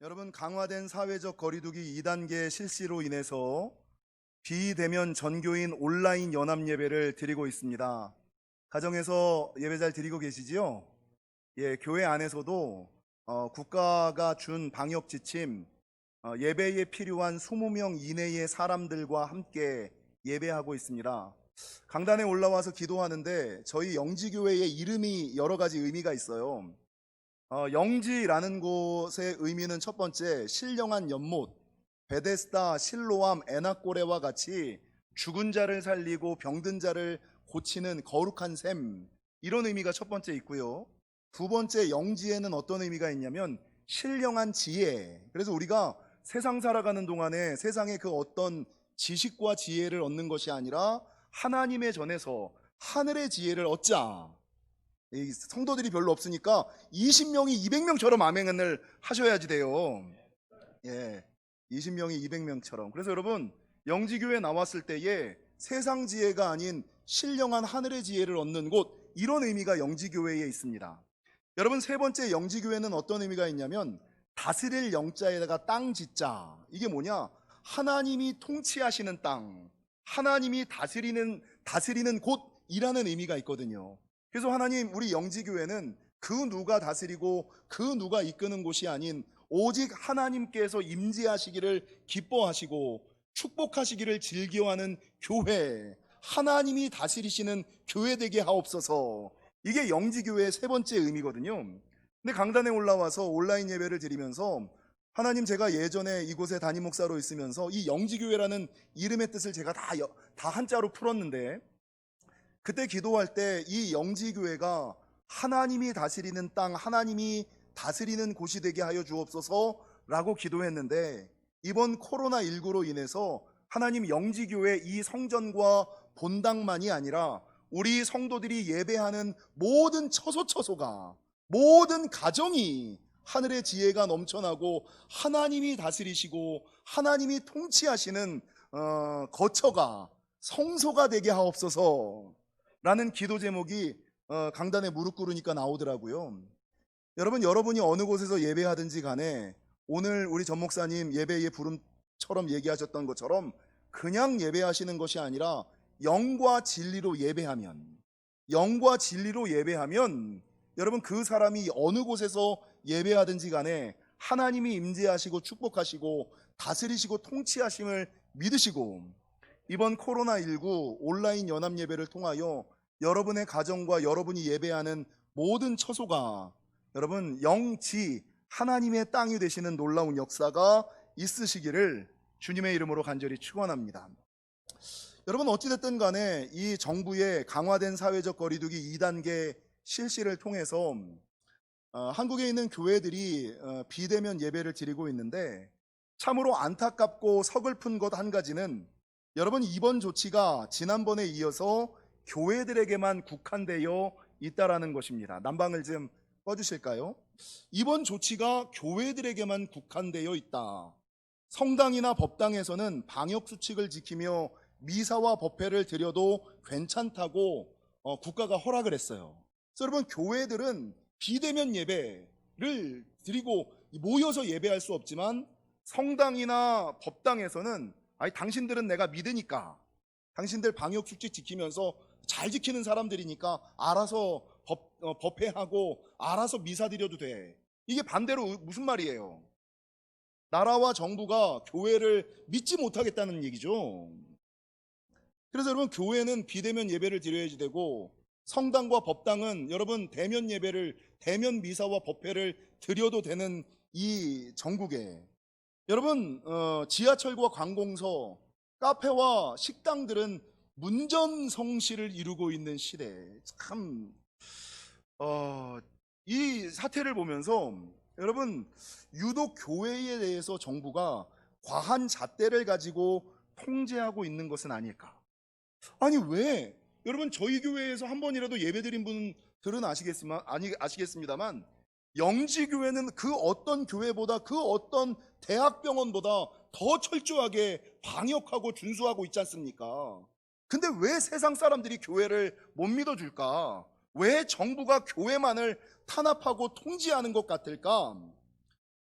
여러분, 강화된 사회적 거리두기 2단계 실시로 인해서 비대면 전교인 온라인 연합 예배를 드리고 있습니다. 가정에서 예배 잘 드리고 계시지요? 예, 교회 안에서도 국가가 준 방역 지침, 예배에 필요한 20명 이내의 사람들과 함께 예배하고 있습니다. 강단에 올라와서 기도하는데 저희 영지교회의 이름이 여러 가지 의미가 있어요. 영지라는 곳의 의미는 첫 번째, 신령한 연못, 베데스다, 실로암, 에나꼬레와 같이 죽은 자를 살리고 병든 자를 고치는 거룩한 셈, 이런 의미가 첫 번째 있고요. 두 번째, 영지에는 어떤 의미가 있냐면 신령한 지혜. 그래서 우리가 세상 살아가는 동안에 세상의 그 어떤 지식과 지혜를 얻는 것이 아니라 하나님의 전에서 하늘의 지혜를 얻자. 이 성도들이 별로 없으니까 20명이 200명처럼 아멘을 하셔야지 돼요. 예, 20명이 200명처럼. 그래서 여러분, 영지교회 나왔을 때에 세상 지혜가 아닌 신령한 하늘의 지혜를 얻는 곳, 이런 의미가 영지교회에 있습니다. 여러분, 세 번째, 영지교회는 어떤 의미가 있냐면 다스릴 영자에다가 땅 짓자. 이게 뭐냐? 하나님이 통치하시는 땅, 하나님이 다스리는 곳이라는 의미가 있거든요. 그래서 하나님, 우리 영지교회는 그 누가 다스리고 그 누가 이끄는 곳이 아닌 오직 하나님께서 임재하시기를 기뻐하시고 축복하시기를 즐겨하는 교회, 하나님이 다스리시는 교회 되게 하옵소서. 이게 영지교회의 세 번째 의미거든요. 근데 강단에 올라와서 온라인 예배를 드리면서 하나님, 제가 예전에 이곳에 담임 목사로 있으면서 이 영지교회라는 이름의 뜻을 제가 다 한자로 풀었는데, 그때 기도할 때 이 영지교회가 하나님이 다스리는 땅, 하나님이 다스리는 곳이 되게 하여 주옵소서라고 기도했는데, 이번 코로나19로 인해서 하나님, 영지교회 이 성전과 본당만이 아니라 우리 성도들이 예배하는 모든 처소처소가, 모든 가정이 하늘의 지혜가 넘쳐나고 하나님이 다스리시고 하나님이 통치하시는 거처가, 성소가 되게 하옵소서 라는 기도 제목이 강단에 무릎 꿇으니까 나오더라고요. 여러분, 여러분이 어느 곳에서 예배하든지 간에 오늘 우리 전 목사님 예배의 부름처럼 얘기하셨던 것처럼 그냥 예배하시는 것이 아니라 영과 진리로 예배하면, 여러분, 그 사람이 어느 곳에서 예배하든지 간에 하나님이 임재하시고 축복하시고 다스리시고 통치하심을 믿으시고, 이번 코로나19 온라인 연합 예배를 통하여 여러분의 가정과 여러분이 예배하는 모든 처소가 여러분, 영지 하나님의 땅이 되시는 놀라운 역사가 있으시기를 주님의 이름으로 간절히 축원합니다. 여러분, 어찌됐든 간에 이 정부의 강화된 사회적 거리두기 2단계 실시를 통해서 한국에 있는 교회들이 비대면 예배를 드리고 있는데, 참으로 안타깝고 서글픈 것 한 가지는 여러분, 이번 조치가 지난번에 이어서 교회들에게만 국한되어 있다라는 것입니다. 난방을 좀 꺼주실까요? 이번 조치가 교회들에게만 국한되어 있다. 성당이나 법당에서는 방역 수칙을 지키며 미사와 법회를 드려도 괜찮다고 국가가 허락을 했어요. 그래서 여러분, 교회들은 비대면 예배를 드리고 모여서 예배할 수 없지만 성당이나 법당에서는 아니, 당신들은 내가 믿으니까, 당신들 방역 수칙 지키면서 잘 지키는 사람들이니까 알아서 법회하고 알아서 미사 드려도 돼. 이게 반대로 무슨 말이에요? 나라와 정부가 교회를 믿지 못하겠다는 얘기죠. 그래서 여러분, 교회는 비대면 예배를 드려야지 되고 성당과 법당은 여러분 대면 예배를, 대면 미사와 법회를 드려도 되는 이 전국에 여러분, 지하철과 관공서, 카페와 식당들은 문전성시를 이루고 있는 시대. 참, 이 사태를 보면서 여러분, 유독 교회에 대해서 정부가 과한 잣대를 가지고 통제하고 있는 것은 아닐까? 아니, 왜? 여러분, 저희 교회에서 한 번이라도 예배드린 분들은 아시겠습니다만 영지교회는 그 어떤 교회보다, 그 어떤 대학병원보다 더 철저하게 방역하고 준수하고 있지 않습니까? 근데 왜 세상 사람들이 교회를 못 믿어줄까? 왜 정부가 교회만을 탄압하고 통제하는 것 같을까?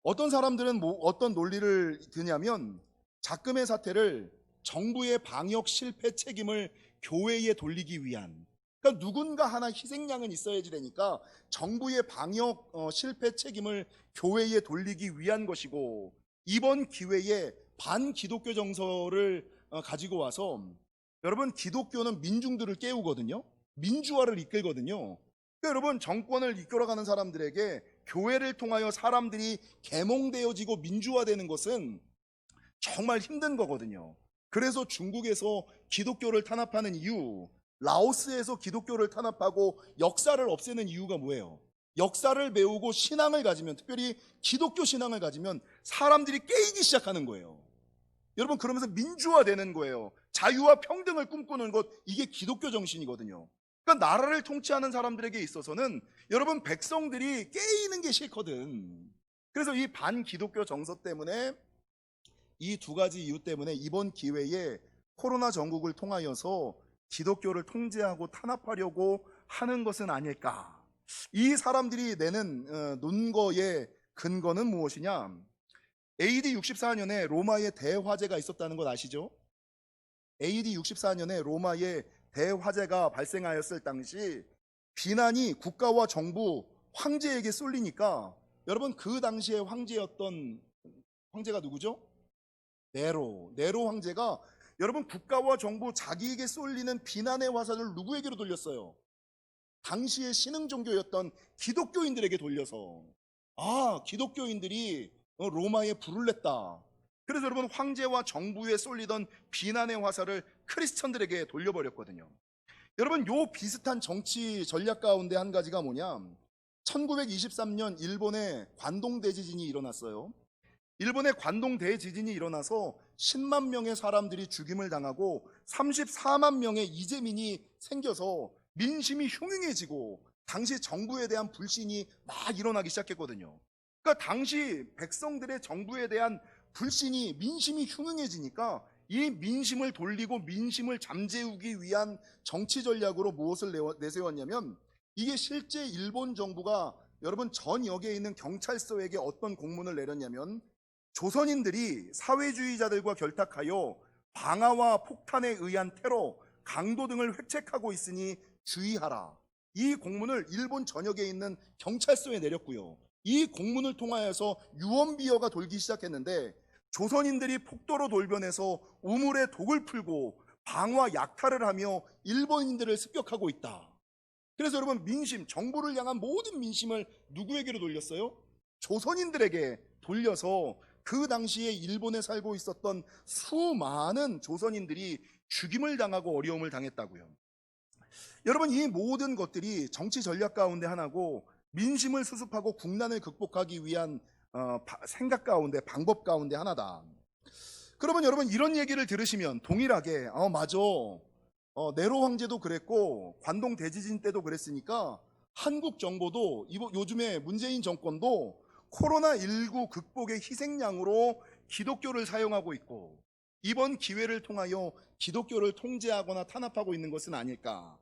어떤 사람들은 어떤 논리를 드냐면 작금의 사태를 정부의 방역 실패 책임을 교회에 돌리기 위한, 그러니까 누군가 하나 희생양은 있어야지 되니까 정부의 방역 실패 책임을 교회에 돌리기 위한 것이고, 이번 기회에 반기독교 정서를 가지고 와서, 여러분 기독교는 민중들을 깨우거든요. 민주화를 이끌거든요. 그러니까 여러분 정권을 이끌어가는 사람들에게 교회를 통하여 사람들이 계몽되어지고 민주화되는 것은 정말 힘든 거거든요. 그래서 중국에서 기독교를 탄압하는 이유, 라오스에서 기독교를 탄압하고 역사를 없애는 이유가 뭐예요? 역사를 배우고 신앙을 가지면, 특별히 기독교 신앙을 가지면 사람들이 깨이기 시작하는 거예요. 여러분, 그러면서 민주화되는 거예요. 자유와 평등을 꿈꾸는 것, 이게 기독교 정신이거든요. 그러니까 나라를 통치하는 사람들에게 있어서는 여러분 백성들이 깨이는 게 싫거든. 그래서 이 반기독교 정서 때문에, 이 두 가지 이유 때문에 이번 기회에 코로나 전국을 통하여서 기독교를 통제하고 탄압하려고 하는 것은 아닐까. 이 사람들이 내는 논거의 근거는 무엇이냐? AD 64년에 로마의 대화재가 있었다는 것 아시죠? AD 64년에 로마의 대화재가 발생하였을 당시 비난이 국가와 정부, 황제에게 쏠리니까, 여러분 그 당시에 황제였던 황제가 누구죠? 네로 황제가, 여러분 국가와 정부, 자기에게 쏠리는 비난의 화살을 누구에게로 돌렸어요? 당시의 신흥 종교였던 기독교인들에게 돌려서, 기독교인들이 로마에 불을 냈다. 그래서 여러분 황제와 정부에 쏠리던 비난의 화살을 크리스천들에게 돌려버렸거든요. 여러분 요 비슷한 정치 전략 가운데 한 가지가 뭐냐? 1923년 일본의 관동 대지진이 일어났어요. 일본의 관동 대지진이 일어나서 10만 명의 사람들이 죽임을 당하고 34만 명의 이재민이 생겨서 민심이 흉흉해지고 당시 정부에 대한 불신이 막 일어나기 시작했거든요. 그러니까 당시 백성들의 정부에 대한 불신이, 민심이 흉흉해지니까 이 민심을 돌리고 민심을 잠재우기 위한 정치 전략으로 무엇을 내세웠냐면, 이게 실제 일본 정부가 여러분 전역에 있는 경찰서에게 어떤 공문을 내렸냐면, 조선인들이 사회주의자들과 결탁하여 방화와 폭탄에 의한 테러, 강도 등을 획책하고 있으니 주의하라. 이 공문을 일본 전역에 있는 경찰서에 내렸고요. 이 공문을 통하여서 유언비어가 돌기 시작했는데, 조선인들이 폭도로 돌변해서 우물에 독을 풀고 방화 약탈을 하며 일본인들을 습격하고 있다. 그래서 여러분 민심, 정부를 향한 모든 민심을 누구에게로 돌렸어요? 조선인들에게 돌려서 그 당시에 일본에 살고 있었던 수많은 조선인들이 죽임을 당하고 어려움을 당했다고요. 여러분 이 모든 것들이 정치 전략 가운데 하나고, 민심을 수습하고 국난을 극복하기 위한 생각 가운데, 방법 가운데 하나다. 그러면 여러분 이런 얘기를 들으시면 동일하게 맞아, 네로 황제도 그랬고 관동 대지진 때도 그랬으니까 한국 정부도 요즘에 문재인 정권도 코로나19 극복의 희생양으로 기독교를 사용하고 있고, 이번 기회를 통하여 기독교를 통제하거나 탄압하고 있는 것은 아닐까.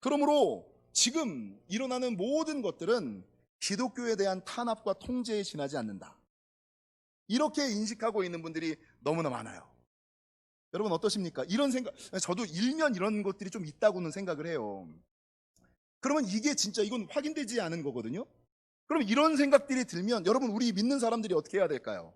그러므로 지금 일어나는 모든 것들은 기독교에 대한 탄압과 통제에 지나지 않는다. 이렇게 인식하고 있는 분들이 너무나 많아요. 여러분 어떠십니까? 이런 생각, 저도 일면 이런 것들이 좀 있다고는 생각을 해요. 그러면 이게 진짜 이건 확인되지 않은 거거든요. 그럼 이런 생각들이 들면 여러분 우리 믿는 사람들이 어떻게 해야 될까요?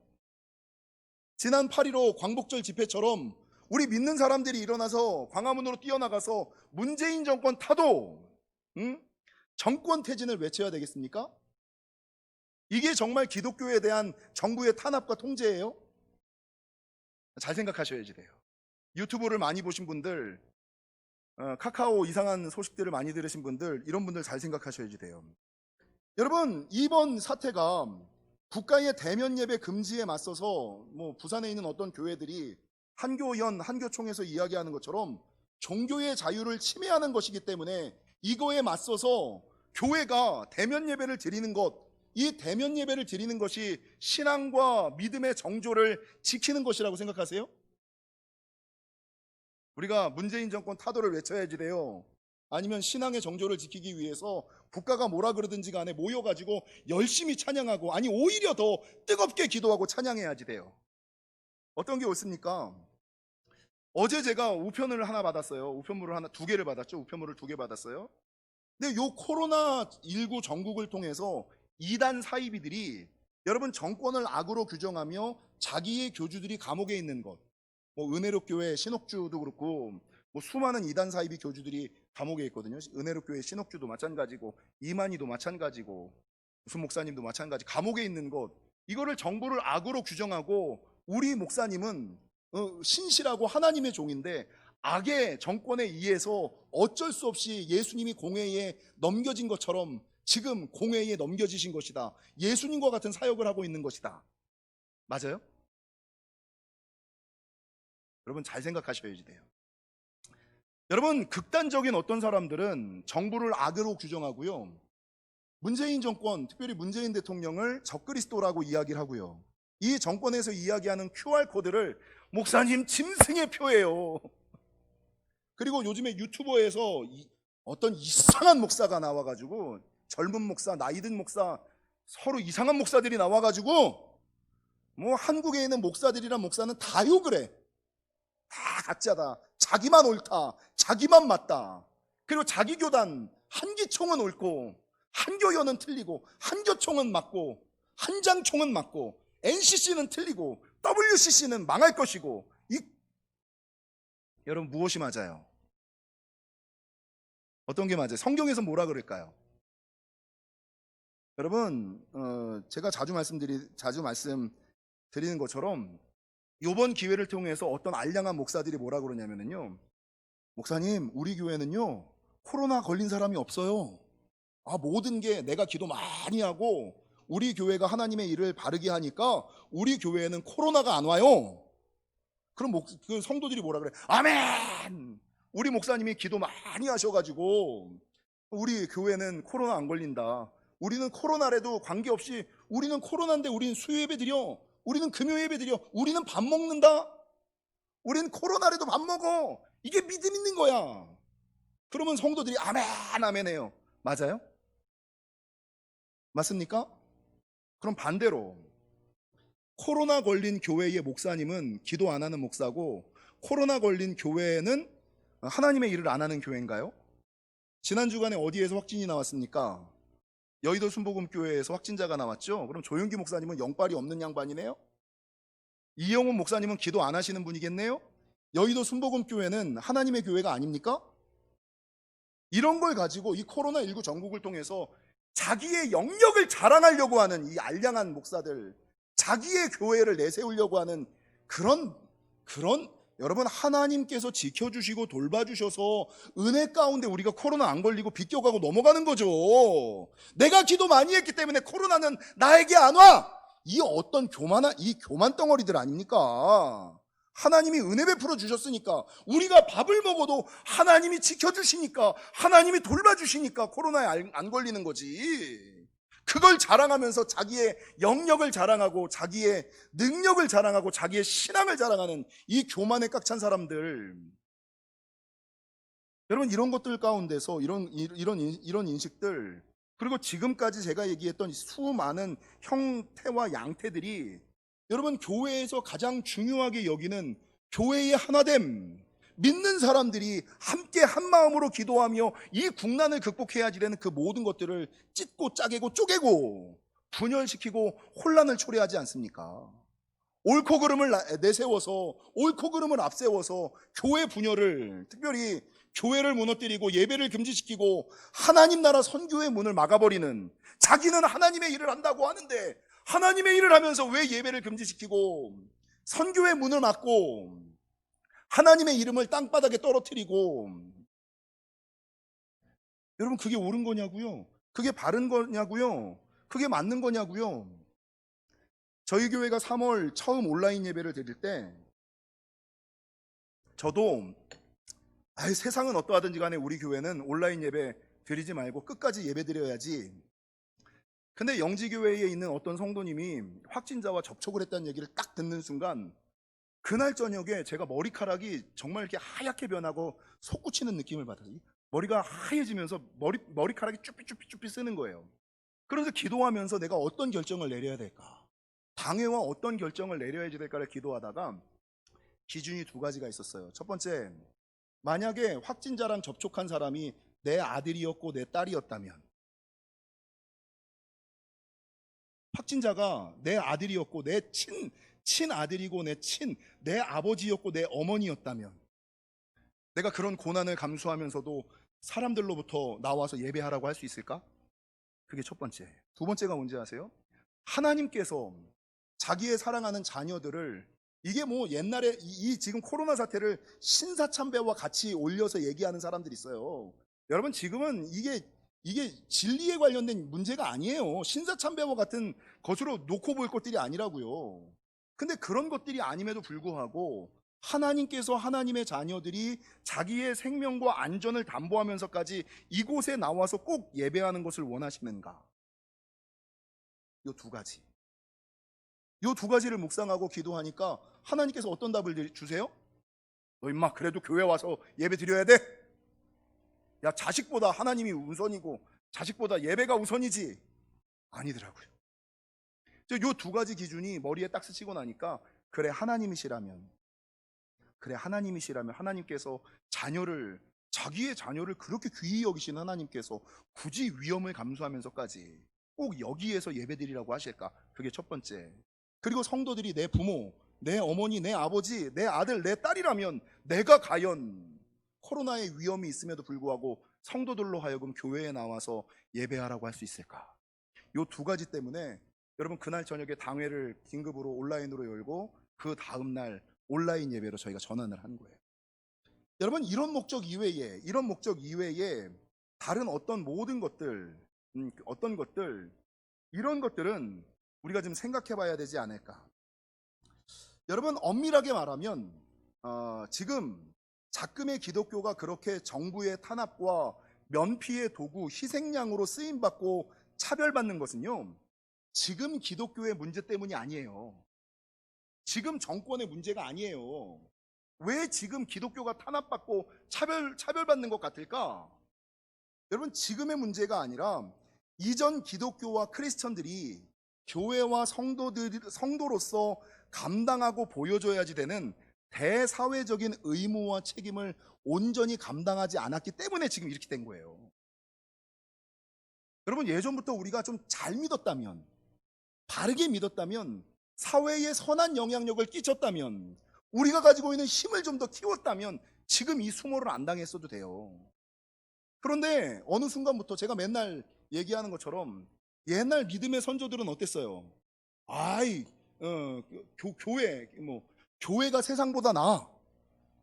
지난 8.15 광복절 집회처럼 우리 믿는 사람들이 일어나서 광화문으로 뛰어나가서 문재인 정권 타도, 정권 퇴진을 외쳐야 되겠습니까? 이게 정말 기독교에 대한 정부의 탄압과 통제예요? 잘 생각하셔야지 돼요. 유튜브를 많이 보신 분들, 카카오 이상한 소식들을 많이 들으신 분들, 이런 분들 잘 생각하셔야지 돼요. 여러분 이번 사태가 국가의 대면 예배 금지에 맞서서 부산에 있는 어떤 교회들이 한교연, 한교총에서 이야기하는 것처럼 종교의 자유를 침해하는 것이기 때문에 이거에 맞서서 교회가 대면 예배를 드리는 것, 이 대면 예배를 드리는 것이 신앙과 믿음의 정조를 지키는 것이라고 생각하세요? 우리가 문재인 정권 타도를 외쳐야지 돼요? 아니면 신앙의 정조를 지키기 위해서 국가가 뭐라 그러든지 간에 모여가지고 열심히 찬양하고, 아니 오히려 더 뜨겁게 기도하고 찬양해야지 돼요. 어떤 게 옳습니까? 어제 제가 우편을 하나 받았어요. 우편물을 하나, 두 개를 받았죠. 우편물을 두 개 받았어요. 근데 요 코로나19 전국을 통해서 이단 사이비들이 여러분 정권을 악으로 규정하며 자기의 교주들이 감옥에 있는 것, 뭐 은혜롭교회 신옥주도 그렇고 뭐 수많은 이단 사이비 교주들이 감옥에 있거든요. 은혜롭교회 신옥주도 마찬가지고 이만희도 마찬가지고 무슨 목사님도 마찬가지, 감옥에 있는 것, 이거를 정부를 악으로 규정하고 우리 목사님은 신실하고 하나님의 종인데 악의 정권에 의해서 어쩔 수 없이 예수님이 공회에 넘겨진 것처럼 지금 공회에 넘겨지신 것이다. 예수님과 같은 사역을 하고 있는 것이다. 맞아요? 여러분 잘 생각하셔야지 돼요. 여러분 극단적인 어떤 사람들은 정부를 악으로 규정하고요, 문재인 정권, 특별히 문재인 대통령을 적그리스도라고 이야기를 하고요, 이 정권에서 이야기하는 QR코드를 목사님 짐승의 표예요. 그리고 요즘에 유튜버에서 어떤 이상한 목사가 나와가지고, 젊은 목사, 나이 든 목사, 서로 이상한 목사들이 나와가지고 뭐 한국에 있는 목사들이란 목사는 다 욕을 해. 다 가짜다. 자기만 옳다. 자기만 맞다. 그리고 자기 교단 한기총은 옳고 한교연은 틀리고 한교총은 맞고 한장총은 맞고 NCC는 틀리고 WCC는 망할 것이고, 여러분 무엇이 맞아요? 어떤 게 맞아요? 성경에서 뭐라 그럴까요? 여러분 제가 자주 말씀드리는 것처럼 이번 기회를 통해서 어떤 알량한 목사들이 뭐라 그러냐면요, 목사님 우리 교회는요 코로나 걸린 사람이 없어요. 모든 게 내가 기도 많이 하고 우리 교회가 하나님의 일을 바르게 하니까 우리 교회에는 코로나가 안 와요. 그럼 그 성도들이 뭐라 그래? 아멘! 우리 목사님이 기도 많이 하셔가지고 우리 교회는 코로나 안 걸린다. 우리는 코로나라도 관계없이, 우리는 코로나인데 우리는 수요 예배 드려, 우리는 금요 예배 드려, 우리는 밥 먹는다, 우리는 코로나라도 밥 먹어. 이게 믿음 있는 거야. 그러면 성도들이 아멘 아멘 해요. 맞아요? 맞습니까? 그럼 반대로 코로나 걸린 교회의 목사님은 기도 안 하는 목사고, 코로나 걸린 교회는 하나님의 일을 안 하는 교회인가요? 지난 주간에 어디에서 확진이 나왔습니까? 여의도 순복음교회에서 확진자가 나왔죠. 그럼 조용기 목사님은 영빨이 없는 양반이네요. 이영훈 목사님은 기도 안 하시는 분이겠네요. 여의도 순복음교회는 하나님의 교회가 아닙니까? 이런 걸 가지고 이 코로나19 전국을 통해서 자기의 영역을 자랑하려고 하는 이 알량한 목사들, 자기의 교회를 내세우려고 하는 그런 여러분, 하나님께서 지켜주시고 돌봐주셔서 은혜 가운데 우리가 코로나 안 걸리고 비껴가고 넘어가는 거죠. 내가 기도 많이 했기 때문에 코로나는 나에게 안 와. 이 어떤 이 교만 덩어리들 아닙니까? 하나님이 은혜 베풀어 주셨으니까, 우리가 밥을 먹어도 하나님이 지켜주시니까, 하나님이 돌봐주시니까 코로나에 안 걸리는 거지. 그걸 자랑하면서 자기의 영역을 자랑하고 자기의 능력을 자랑하고 자기의 신앙을 자랑하는 이 교만에 꽉 찬 사람들, 여러분 이런 것들 가운데서 이런 인식들, 그리고 지금까지 제가 얘기했던 수많은 형태와 양태들이 여러분 교회에서 가장 중요하게 여기는 교회의 하나됨, 믿는 사람들이 함께 한 마음으로 기도하며 이 국난을 극복해야지 되는 그 모든 것들을 찢고 짜개고 쪼개고 분열시키고 혼란을 초래하지 않습니까? 옳고 그름을 내세워서, 옳고 그름을 앞세워서 교회 분열을, 특별히 교회를 무너뜨리고 예배를 금지시키고 하나님 나라 선교의 문을 막아버리는, 자기는 하나님의 일을 한다고 하는데 하나님의 일을 하면서 왜 예배를 금지시키고 선교의 문을 막고 하나님의 이름을 땅바닥에 떨어뜨리고, 여러분 그게 옳은 거냐고요? 그게 바른 거냐고요? 그게 맞는 거냐고요? 저희 교회가 3월 처음 온라인 예배를 드릴 때 저도 세상은 어떠하든지 간에 우리 교회는 온라인 예배 드리지 말고 끝까지 예배 드려야지. 근데 영지교회에 있는 어떤 성도님이 확진자와 접촉을 했다는 얘기를 딱 듣는 순간, 그날 저녁에 제가 머리카락이 정말 이렇게 하얗게 변하고 솟구치는 느낌을 받았어요. 머리가 하얘지면서 머리카락이 쭈삣쭈삣쭈삣 쓰는 거예요. 그래서 기도하면서 내가 어떤 결정을 내려야 될까? 당회와 어떤 결정을 내려야 될까를 기도하다가 기준이 두 가지가 있었어요. 첫 번째, 만약에 확진자랑 접촉한 사람이 내 아들이었고 내 딸이었다면, 확진자가 내 아들이었고 내 친아들이고 내 아버지였고 내 어머니였다면, 내가 그런 고난을 감수하면서도 사람들로부터 나와서 예배하라고 할 수 있을까? 그게 첫 번째. 두 번째가 뭔지 아세요? 하나님께서 자기의 사랑하는 자녀들을, 이게 뭐 옛날에 이 지금 코로나 사태를 신사참배와 같이 올려서 얘기하는 사람들이 있어요. 여러분, 지금은 이게 진리에 관련된 문제가 아니에요. 신사참배와 같은 것으로 놓고 볼 것들이 아니라고요. 근데 그런 것들이 아님에도 불구하고 하나님께서 하나님의 자녀들이 자기의 생명과 안전을 담보하면서까지 이곳에 나와서 꼭 예배하는 것을 원하시는가? 이 두 가지. 이 두 가지를 묵상하고 기도하니까 하나님께서 어떤 답을 주세요? 너 임마 그래도 교회 와서 예배 드려야 돼? 야, 자식보다 하나님이 우선이고 자식보다 예배가 우선이지. 아니더라고요. 이 두 가지 기준이 머리에 딱 스치고 나니까 그래 하나님이시라면 하나님께서 자기의 자녀를 그렇게 귀히 여기신 하나님께서 굳이 위험을 감수하면서까지 꼭 여기에서 예배드리라고 하실까? 그게 첫 번째. 그리고 성도들이 내 부모, 내 어머니, 내 아버지, 내 아들, 내 딸이라면 내가 과연 코로나의 위험이 있음에도 불구하고 성도들로 하여금 교회에 나와서 예배하라고 할 수 있을까? 이 두 가지 때문에 여러분, 그날 저녁에 당회를 긴급으로 온라인으로 열고 그 다음날 온라인 예배로 저희가 전환을 한 거예요. 여러분, 이런 목적 이외에 다른 어떤 모든 것들, 이런 것들은 우리가 좀 생각해 봐야 되지 않을까. 여러분, 엄밀하게 말하면 지금 작금의 기독교가 그렇게 정부의 탄압과 면피의 도구, 희생양으로 쓰임받고 차별받는 것은요, 지금 기독교의 문제 때문이 아니에요. 지금 정권의 문제가 아니에요. 왜 지금 기독교가 탄압받고 차별받는 것 같을까? 여러분, 지금의 문제가 아니라 이전 기독교와 크리스천들이 교회와 성도로서 감당하고 보여줘야지 되는 대사회적인 의무와 책임을 온전히 감당하지 않았기 때문에 지금 이렇게 된 거예요. 여러분, 예전부터 우리가 좀 잘 믿었다면, 바르게 믿었다면, 사회에 선한 영향력을 끼쳤다면, 우리가 가지고 있는 힘을 좀 더 키웠다면 지금 이 수모를 안 당했어도 돼요. 그런데 어느 순간부터 제가 맨날 얘기하는 것처럼 옛날 믿음의 선조들은 어땠어요? 교회가 세상보다 나아.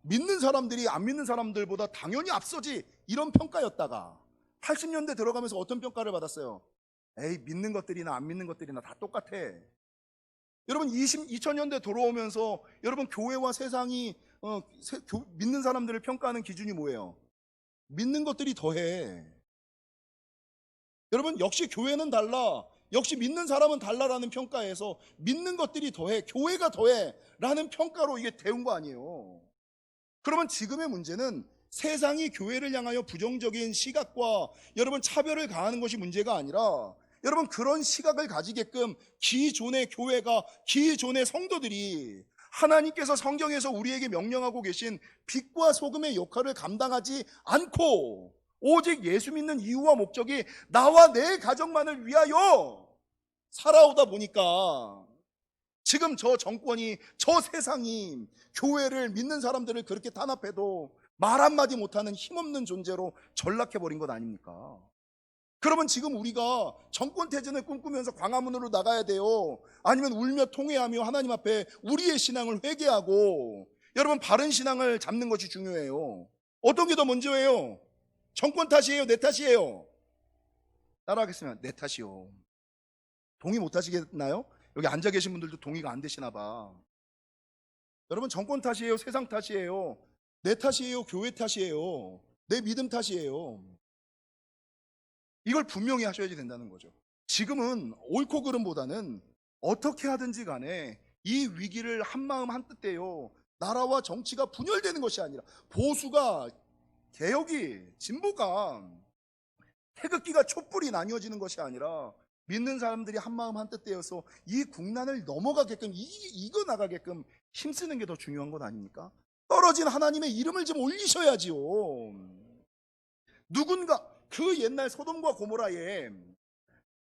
믿는 사람들이 안 믿는 사람들보다 당연히 앞서지. 이런 평가였다가 80년대 들어가면서 어떤 평가를 받았어요? 에이, 믿는 것들이나 안 믿는 것들이나 다 똑같아. 여러분, 2000년대 들어오면서 여러분, 교회와 세상이 믿는 사람들을 평가하는 기준이 뭐예요? 믿는 것들이 더해. 여러분, 역시 교회는 달라, 역시 믿는 사람은 달라라는 평가에서 믿는 것들이 더해, 교회가 더해 라는 평가로 이게 되온 거 아니에요. 그러면 지금의 문제는 세상이 교회를 향하여 부정적인 시각과 여러분 차별을 가하는 것이 문제가 아니라, 여러분, 그런 시각을 가지게끔 기존의 교회가, 기존의 성도들이 하나님께서 성경에서 우리에게 명령하고 계신 빛과 소금의 역할을 감당하지 않고 오직 예수 믿는 이유와 목적이 나와 내 가정만을 위하여 살아오다 보니까 지금 저 정권이, 저 세상이 교회를, 믿는 사람들을 그렇게 탄압해도 말 한마디 못하는 힘없는 존재로 전락해버린 것 아닙니까? 그러면 지금 우리가 정권퇴진을 꿈꾸면서 광화문으로 나가야 돼요? 아니면 울며 통회하며 하나님 앞에 우리의 신앙을 회개하고 여러분 바른 신앙을 잡는 것이 중요해요? 어떤 게 더 먼저예요? 정권 탓이에요? 내 탓이에요? 따라하겠습니다. 내 탓이요. 동의 못 하시겠나요? 여기 앉아 계신 분들도 동의가 안 되시나 봐. 여러분, 정권 탓이에요? 세상 탓이에요? 내 탓이에요? 교회 탓이에요? 내 믿음 탓이에요? 이걸 분명히 하셔야 된다는 거죠. 지금은 옳고 그름보다는 어떻게 하든지 간에 이 위기를 한마음 한뜻대요 나라와 정치가 분열되는 것이 아니라, 보수가 개혁이, 진보가, 태극기가 촛불이 나뉘어지는 것이 아니라 믿는 사람들이 한마음 한뜻 되어서 이 국난을 넘어가게끔, 이겨나가게끔 힘쓰는 게 더 중요한 것 아닙니까? 떨어진 하나님의 이름을 좀 올리셔야지요. 누군가, 그 옛날 소돔과 고모라에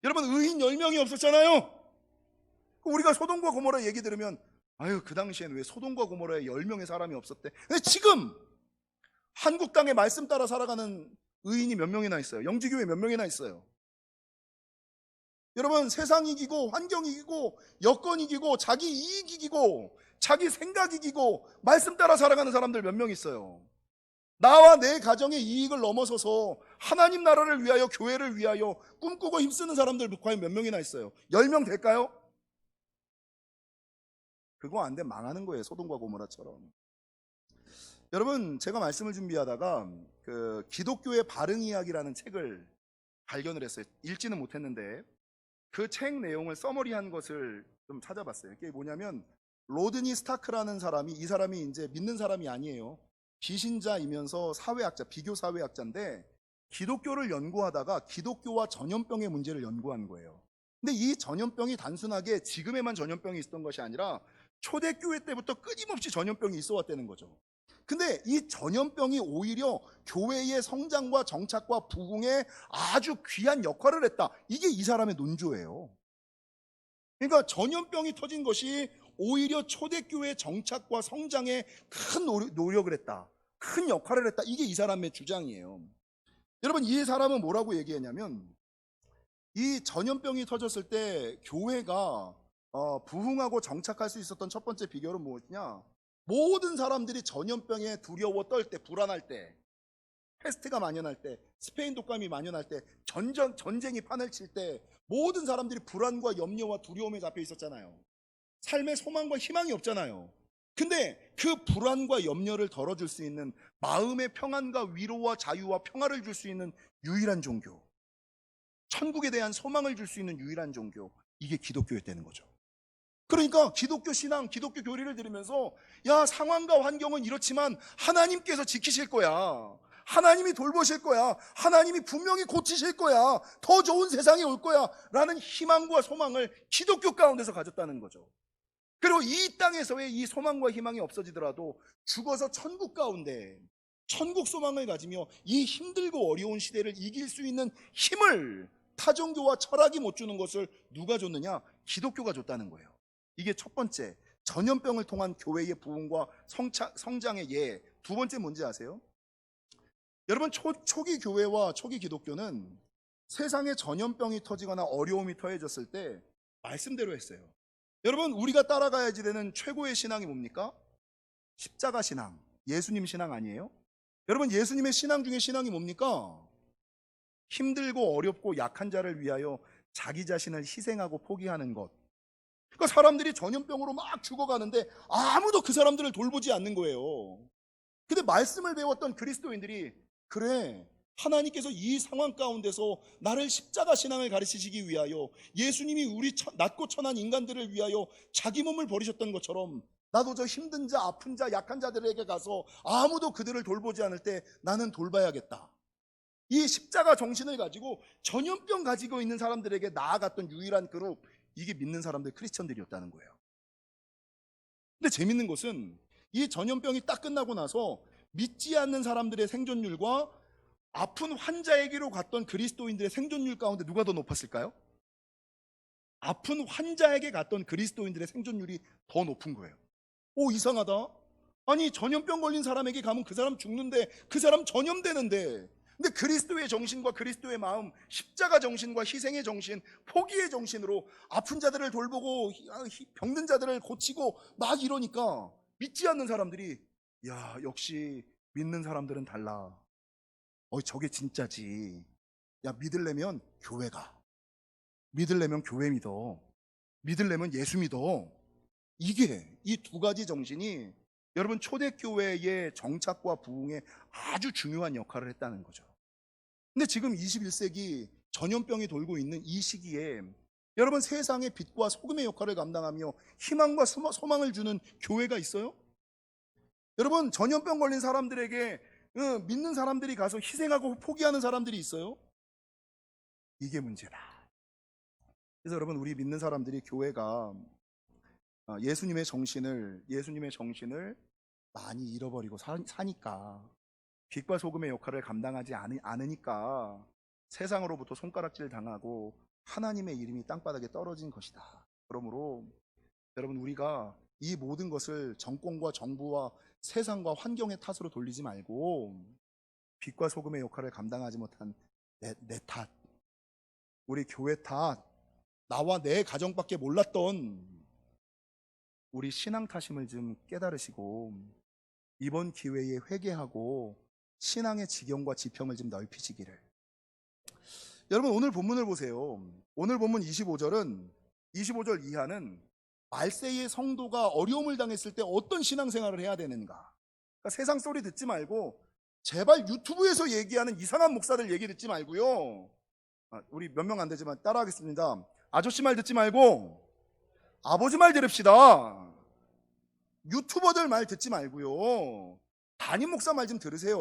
여러분 의인 10명이 없었잖아요. 우리가 소돔과 고모라 얘기 들으면 아유, 그 당시엔 왜 소돔과 고모라에 10명의 사람이 없었대. 근데 지금 한국 땅에 말씀 따라 살아가는 의인이 몇 명이나 있어요? 영지교회 몇 명이나 있어요? 여러분, 세상 이기고 환경 이기고 여건 이기고 자기 이익 이기고 자기 생각 이기고 말씀 따라 살아가는 사람들 몇 명 있어요? 나와 내 가정의 이익을 넘어서서 하나님 나라를 위하여, 교회를 위하여 꿈꾸고 힘쓰는 사람들 과연 몇 명이나 있어요? 10명 될까요? 그거 안 돼 망하는 거예요, 소돔과 고모라처럼. 여러분, 제가 말씀을 준비하다가 그 기독교의 발흥 이야기라는 책을 발견을 했어요. 읽지는 못했는데 그 책 내용을 서머리한 것을 좀 찾아봤어요. 이게 뭐냐면 로드니 스타크라는 사람이, 이 사람이 이제 믿는 사람이 아니에요. 비신자이면서 사회학자, 비교 사회학자인데 기독교를 연구하다가 기독교와 전염병의 문제를 연구한 거예요. 근데 이 전염병이 단순하게 지금에만 전염병이 있었던 것이 아니라 초대교회 때부터 끊임없이 전염병이 있어 왔다는 거죠. 근데 이 전염병이 오히려 교회의 성장과 정착과 부흥에 아주 귀한 역할을 했다. 이게 이 사람의 논조예요. 그러니까 전염병이 터진 것이 오히려 초대교회 정착과 성장에 큰 노력을 했다. 큰 역할을 했다. 이게 이 사람의 주장이에요. 여러분, 이 사람은 뭐라고 얘기했냐면 이 전염병이 터졌을 때 교회가 부흥하고 정착할 수 있었던 첫 번째 비결은 무엇이냐? 모든 사람들이 전염병에 두려워 떨 때, 불안할 때, 패스트가 만연할 때, 스페인 독감이 만연할 때, 전쟁이 판을 칠 때 모든 사람들이 불안과 염려와 두려움에 잡혀 있었잖아요. 삶에 소망과 희망이 없잖아요. 근데 그 불안과 염려를 덜어줄 수 있는, 마음의 평안과 위로와 자유와 평화를 줄 수 있는 유일한 종교, 천국에 대한 소망을 줄 수 있는 유일한 종교, 이게 기독교였다는 거죠. 그러니까 기독교 신앙, 기독교 교리를 들으면서 야, 상황과 환경은 이렇지만 하나님께서 지키실 거야, 하나님이 돌보실 거야, 하나님이 분명히 고치실 거야, 더 좋은 세상이 올 거야 라는 희망과 소망을 기독교 가운데서 가졌다는 거죠. 그리고 이 땅에서의 이 소망과 희망이 없어지더라도 죽어서 천국 가운데 천국 소망을 가지며 이 힘들고 어려운 시대를 이길 수 있는 힘을 타종교와 철학이 못 주는 것을 누가 줬느냐? 기독교가 줬다는 거예요. 이게 첫 번째, 전염병을 통한 교회의 부흥과 성장의 예. 두 번째 뭔지 아세요? 여러분, 초기 교회와 초기 기독교는 세상에 전염병이 터지거나 어려움이 터해졌을 때 말씀대로 했어요. 여러분, 우리가 따라가야지 되는 최고의 신앙이 뭡니까? 십자가 신앙, 예수님 신앙 아니에요? 여러분, 예수님의 신앙 중에 신앙이 뭡니까? 힘들고 어렵고 약한 자를 위하여 자기 자신을 희생하고 포기하는 것. 그러니까 사람들이 전염병으로 막 죽어가는데 아무도 그 사람들을 돌보지 않는 거예요. 근데 말씀을 배웠던 그리스도인들이 그래, 하나님께서 이 상황 가운데서 나를 십자가 신앙을 가르치시기 위하여 예수님이 우리 낮고 천한 인간들을 위하여 자기 몸을 버리셨던 것처럼 나도 저 힘든 자, 아픈 자, 약한 자들에게 가서 아무도 그들을 돌보지 않을 때 나는 돌봐야겠다. 이 십자가 정신을 가지고 전염병 가지고 있는 사람들에게 나아갔던 유일한 그룹, 이게 믿는 사람들, 크리스천들이었다는 거예요. 근데 재밌는 것은 이 전염병이 딱 끝나고 나서 믿지 않는 사람들의 생존율과 아픈 환자에게로 갔던 그리스도인들의 생존율 가운데 누가 더 높았을까요? 아픈 환자에게 갔던 그리스도인들의 생존율이 더 높은 거예요. 오, 이상하다. 아니, 전염병 걸린 사람에게 가면 그 사람 죽는데, 그 사람 전염되는데, 근데 그리스도의 정신과 그리스도의 마음, 십자가 정신과 희생의 정신, 포기의 정신으로 아픈 자들을 돌보고 병든 자들을 고치고 막 이러니까 믿지 않는 사람들이 야, 역시 믿는 사람들은 달라. 저게 진짜지. 야, 믿으려면 교회 가. 믿으려면 교회 믿어. 믿으려면 예수 믿어. 이게, 이 두 가지 정신이 여러분 초대교회의 정착과 부흥에 아주 중요한 역할을 했다는 거죠. 근데 지금 21세기 전염병이 돌고 있는 이 시기에 여러분 세상의 빛과 소금의 역할을 감당하며 희망과 소망을 주는 교회가 있어요? 여러분, 전염병 걸린 사람들에게 믿는 사람들이 가서 희생하고 포기하는 사람들이 있어요. 이게 문제다. 그래서 여러분, 우리 믿는 사람들이 교회가 예수님의 정신을 많이 잃어버리고 사니까, 빛과 소금의 역할을 감당하지 않으니까 세상으로부터 손가락질 당하고 하나님의 이름이 땅바닥에 떨어진 것이다. 그러므로 여러분, 우리가 이 모든 것을 정권과 정부와 세상과 환경의 탓으로 돌리지 말고, 빛과 소금의 역할을 감당하지 못한 내 탓, 우리 교회 탓, 나와 내 가정밖에 몰랐던 우리 신앙 탓임을 좀 깨달으시고, 이번 기회에 회개하고 신앙의 지경과 지평을 좀 넓히시기를. 여러분, 오늘 본문을 보세요. 오늘 본문 25절 이하는 말세의 성도가 어려움을 당했을 때 어떤 신앙생활을 해야 되는가. 그러니까 세상 소리 듣지 말고, 제발 유튜브에서 얘기하는 이상한 목사들 얘기 듣지 말고요. 우리 몇 명 안 되지만 따라하겠습니다. 아저씨 말 듣지 말고 아버지 말 들읍시다. 유튜버들 말 듣지 말고요. 담임 목사 말 좀 들으세요.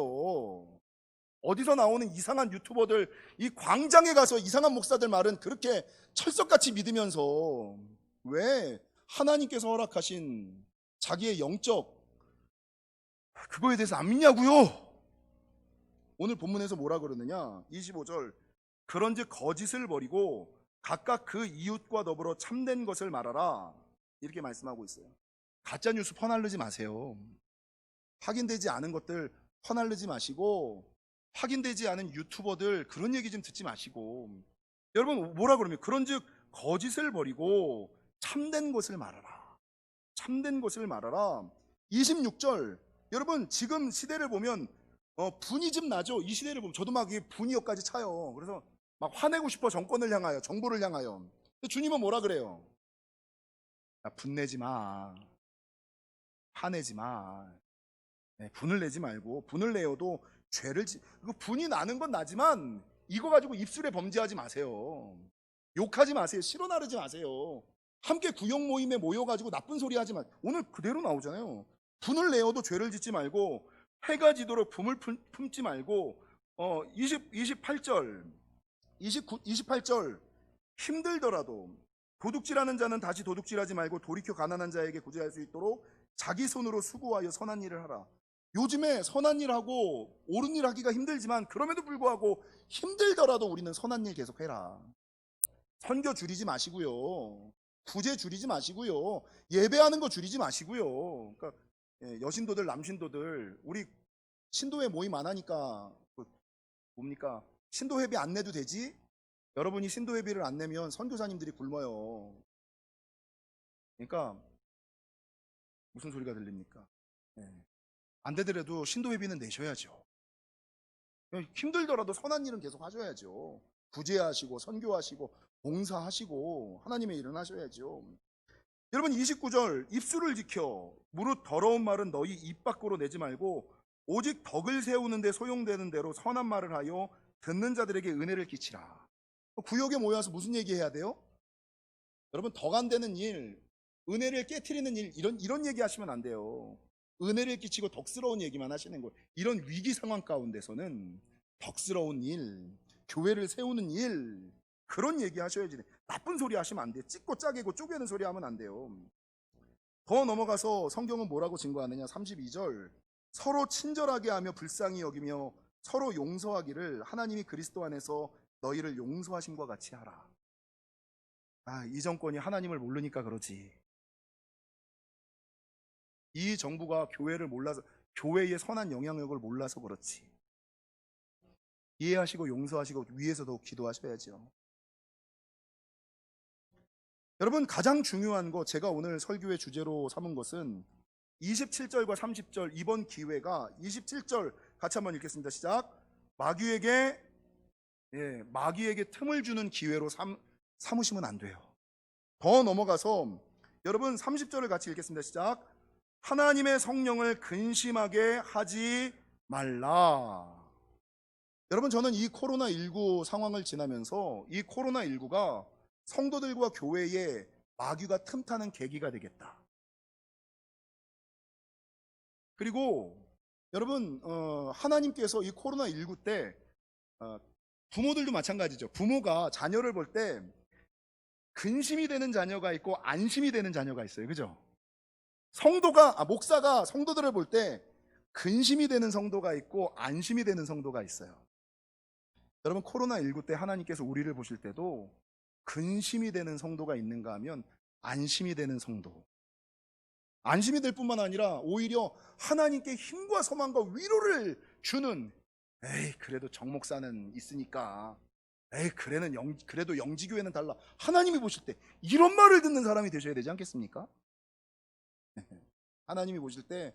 어디서 나오는 이상한 유튜버들, 이 광장에 가서 이상한 목사들 말은 그렇게 철석같이 믿으면서 왜 하나님께서 허락하신 자기의 영적 그거에 대해서 안 믿냐고요? 오늘 본문에서 뭐라 그러느냐? 25절, 그런즉 거짓을 버리고 각각 그 이웃과 더불어 참된 것을 말하라, 이렇게 말씀하고 있어요. 가짜뉴스 퍼날르지 마세요. 확인되지 않은 것들 퍼날르지 마시고, 확인되지 않은 유튜버들 그런 얘기 좀 듣지 마시고, 여러분 뭐라 그러면, 그런즉 거짓을 버리고 참된 것을 말하라. 참된 것을 말하라. 26절, 여러분 지금 시대를 보면 분이 좀 나죠. 이 시대를 보면 저도 막 분이역까지 차요. 그래서 막 화내고 싶어, 정권을 향하여, 정부를 향하여. 근데 주님은 뭐라 그래요? 야, 분내지 마, 화내지 마, 분을 내지 말고, 분을 내어도 그 분이 나는 건 나지만 이거 가지고 입술에 범죄하지 마세요. 욕하지 마세요. 실어 나르지 마세요. 함께 구역 모임에 모여가지고 나쁜 소리 하지 마. 오늘 그대로 나오잖아요. 분을 내어도 죄를 짓지 말고, 해가 지도록 품을 품지 말고, 28절, 28절, 힘들더라도 도둑질하는 자는 다시 도둑질하지 말고 돌이켜 가난한 자에게 구제할 수 있도록 자기 손으로 수고하여 선한 일을 하라. 요즘에 선한 일하고 옳은 일 하기가 힘들지만, 그럼에도 불구하고 힘들더라도 우리는 선한 일 계속해라. 선교 줄이지 마시고요. 구제 줄이지 마시고요. 예배하는 거 줄이지 마시고요. 그러니까 여신도들, 남신도들, 우리 신도회 모임 안 하니까 뭡니까? 신도회비 안 내도 되지? 여러분이 신도회비를 안 내면 선교사님들이 굶어요. 그러니까 무슨 소리가 들립니까? 안 되더라도 신도회비는 내셔야죠. 힘들더라도 선한 일은 계속 하셔야죠. 구제하시고 선교하시고 봉사하시고 하나님의 일은 하셔야죠. 여러분 29절, 입술을 지켜 무릇 더러운 말은 너희 입 밖으로 내지 말고 오직 덕을 세우는 데 소용되는 대로 선한 말을 하여 듣는 자들에게 은혜를 끼치라. 구역에 모여서 무슨 얘기해야 돼요? 여러분, 덕 안 되는 일, 은혜를 깨트리는 일, 이런 얘기 하시면 안 돼요. 은혜를 끼치고 덕스러운 얘기만 하시는 거예요. 이런 위기 상황 가운데서는 덕스러운 일, 교회를 세우는 일, 그런 얘기 하셔야지. 나쁜 소리 하시면 안 돼요. 찢고 짜개고 쪼개는 소리 하면 안 돼요. 더 넘어가서 성경은 뭐라고 증거하느냐? 32절, 서로 친절하게 하며 불쌍히 여기며 서로 용서하기를 하나님이 그리스도 안에서 너희를 용서하심과 같이 하라. 이 정권이 하나님을 모르니까 그러지. 이 정부가 교회를 몰라서, 교회의 선한 영향력을 몰라서 그렇지. 이해하시고 용서하시고 위에서도 기도하셔야죠. 여러분, 가장 중요한 거, 제가 오늘 설교의 주제로 삼은 것은 27절과 30절, 이번 기회가 27절 같이 한번 읽겠습니다. 시작. 마귀에게 틈을 주는 기회로 삼으시면 안 돼요. 더 넘어가서 여러분 30절을 같이 읽겠습니다. 시작. 하나님의 성령을 근심하게 하지 말라. 여러분, 저는 이 코로나19 상황을 지나면서 이 코로나19가 성도들과 교회에 마귀가 틈타는 계기가 되겠다. 그리고 여러분, 하나님께서 이 코로나19 때 부모들도 마찬가지죠. 부모가 자녀를 볼 때 근심이 되는 자녀가 있고 안심이 되는 자녀가 있어요. 그죠? 목사가 성도들을 볼 때 근심이 되는 성도가 있고 안심이 되는 성도가 있어요. 여러분, 코로나19 때 하나님께서 우리를 보실 때도 근심이 되는 성도가 있는가 하면 안심이 되는 성도. 안심이 될 뿐만 아니라 오히려 하나님께 힘과 소망과 위로를 주는, 에이, 그래도 정 목사는 있으니까, 에이, 그래도 영지교회는 달라. 하나님이 보실 때 이런 말을 듣는 사람이 되셔야 되지 않겠습니까? 하나님이 보실 때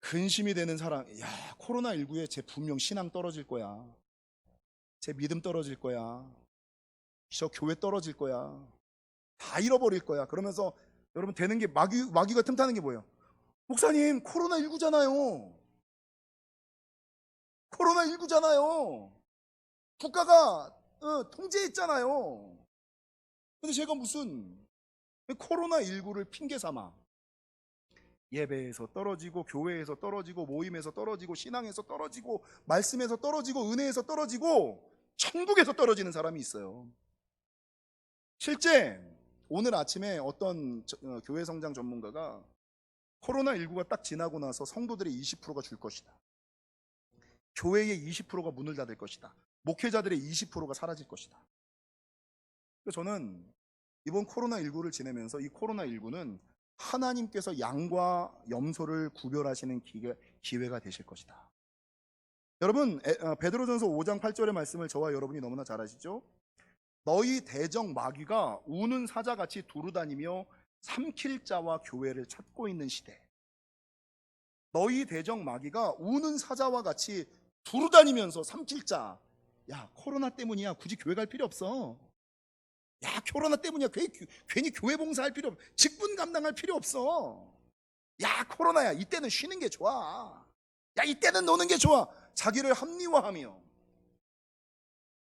근심이 되는 사람, 야, 코로나19에 제 분명 신앙 떨어질 거야. 제 믿음 떨어질 거야. 저 교회 떨어질 거야. 다 잃어버릴 거야. 그러면서 여러분 되는 게 마귀가 틈타는 게 뭐예요? 목사님, 코로나19잖아요. 코로나19잖아요. 국가가 통제했잖아요. 근데 제가 무슨 코로나19를 핑계 삼아 예배에서 떨어지고 교회에서 떨어지고 모임에서 떨어지고 신앙에서 떨어지고 말씀에서 떨어지고 은혜에서 떨어지고 천국에서 떨어지는 사람이 있어요. 실제 오늘 아침에 어떤 교회 성장 전문가가 코로나19가 딱 지나고 나서 성도들의 20%가 줄 것이다. 교회의 20%가 문을 닫을 것이다. 목회자들의 20%가 사라질 것이다. 그래서 저는 이번 코로나19를 지내면서 이 코로나19는 하나님께서 양과 염소를 구별하시는 기회가 되실 것이다. 여러분, 베드로전서 5장 8절의 말씀을 저와 여러분이 너무나 잘 아시죠? 너희 대적 마귀가 우는 사자같이 두루다니며 삼킬 자와 교회를 찾고 있는 시대. 너희 대적 마귀가 우는 사자와 같이 두루다니면서 삼킬 자. 야, 코로나 때문이야. 굳이 교회 갈 필요 없어. 야, 코로나 때문이야. 괜히 교회 봉사할 필요 없어. 직분 감당할 필요 없어. 야, 코로나야. 이때는 쉬는 게 좋아. 야, 이때는 노는 게 좋아. 자기를 합리화하며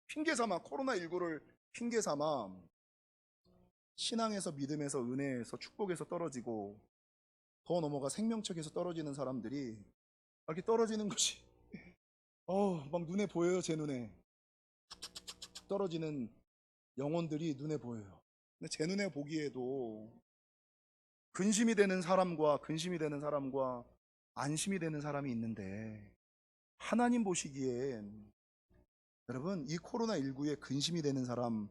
핑계삼아, 코로나19를 핑계삼아 신앙에서, 믿음에서, 은혜에서, 축복에서 떨어지고 더 넘어가 생명책에서 떨어지는 사람들이 이렇게 떨어지는 것이 막 눈에 보여요. 제 눈에 툭툭툭툭 떨어지는 영혼들이 눈에 보여요. 근데 제 눈에 보기에도 근심이 되는 사람과 안심이 되는 사람이 있는데, 하나님 보시기엔 여러분, 이 코로나19에 근심이 되는 사람,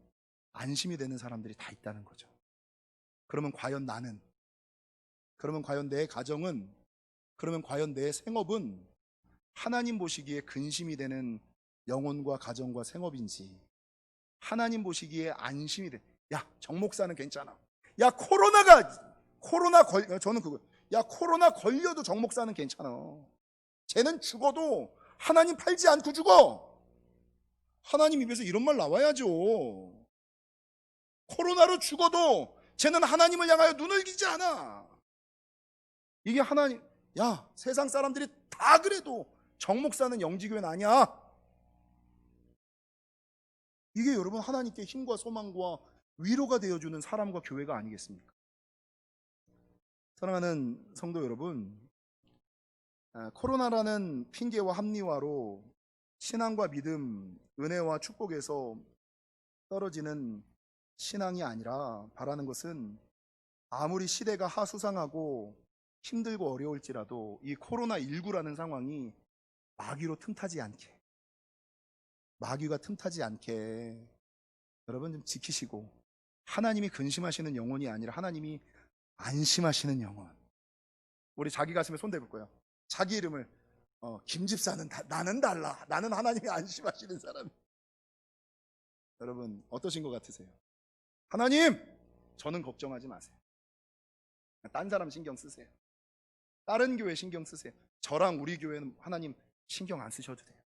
안심이 되는 사람들이 다 있다는 거죠. 그러면 과연 나는, 그러면 과연 내 가정은, 그러면 과연 내 생업은 하나님 보시기에 근심이 되는 영혼과 가정과 생업인지, 하나님 보시기에 안심이 돼. 야, 정 목사는 괜찮아. 야, 저는 그거. 야, 코로나 걸려도 정 목사는 괜찮아. 쟤는 죽어도 하나님 팔지 않고 죽어. 하나님 입에서 이런 말 나와야죠. 코로나로 죽어도 쟤는 하나님을 향하여 눈을 기지 않아. 이게 하나님, 야, 세상 사람들이 다 그래도 정 목사는 영지교회는 아니야. 이게 여러분 하나님께 힘과 소망과 위로가 되어주는 사람과 교회가 아니겠습니까? 사랑하는 성도 여러분, 코로나라는 핑계와 합리화로 신앙과 믿음, 은혜와 축복에서 떨어지는 신앙이 아니라 바라는 것은, 아무리 시대가 하수상하고 힘들고 어려울지라도 이 코로나19라는 상황이 마귀가 틈타지 않게 여러분 좀 지키시고, 하나님이 근심하시는 영혼이 아니라 하나님이 안심하시는 영혼. 우리 자기 가슴에 손 대볼 거야. 자기 이름을 김집사는 나는 달라. 나는 하나님이 안심하시는 사람. 여러분 어떠신 것 같으세요? 하나님, 저는 걱정하지 마세요. 딴 사람 신경 쓰세요. 다른 교회 신경 쓰세요. 저랑 우리 교회는 하나님 신경 안 쓰셔도 돼요.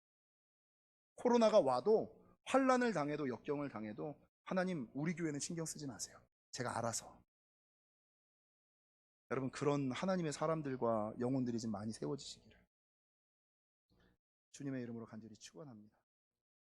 코로나가 와도, 환난을 당해도, 역경을 당해도 하나님 우리 교회는 신경 쓰지 마세요. 제가 알아서. 여러분, 그런 하나님의 사람들과 영혼들이 좀 많이 세워지시기를 주님의 이름으로 간절히 축원합니다.